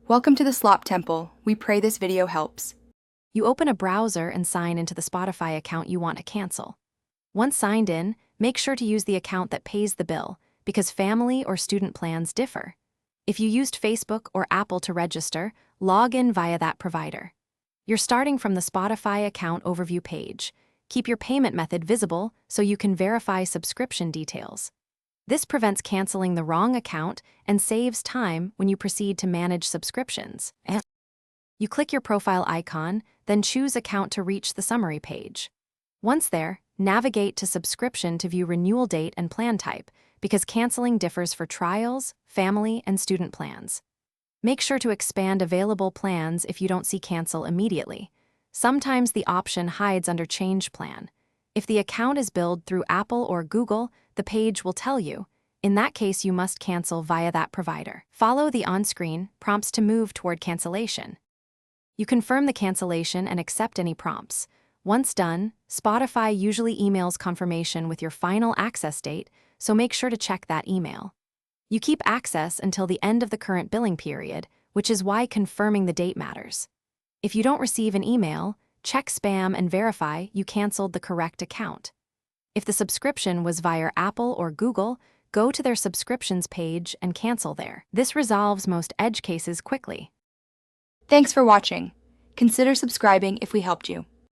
Welcome to the Slop Temple. We pray this video helps. You open a browser and sign into the Shopify account you want to cancel. Once signed in, make sure to use the account that pays the bill, because family or student plans differ. If you used Facebook or Apple to register, log in via that provider. You're starting from the Shopify account overview page. Keep your payment method visible so you can verify subscription details. This prevents canceling the wrong account and saves time when you proceed to manage subscriptions. You click your profile icon, then choose Account to reach the summary page. Once there, navigate to Subscription to view renewal date and plan type, because canceling differs for trials, family, and student plans. Make sure to expand available plans if you don't see cancel immediately. Sometimes the option hides under Change Plan. If the account is billed through Apple or Google, the page will tell you. In that case, you must cancel via that provider. Follow the on-screen prompts to move toward cancellation. You confirm the cancellation and accept any prompts. Once done, Shopify usually emails confirmation with your final access date, so make sure to check that email. You keep access until the end of the current billing period, which is why confirming the date matters. If you don't receive an email, check spam and verify you canceled the correct account. If the subscription was via Apple or Google, go to their subscriptions page and cancel there. This resolves most edge cases quickly. Thanks for watching. Consider subscribing if we helped you.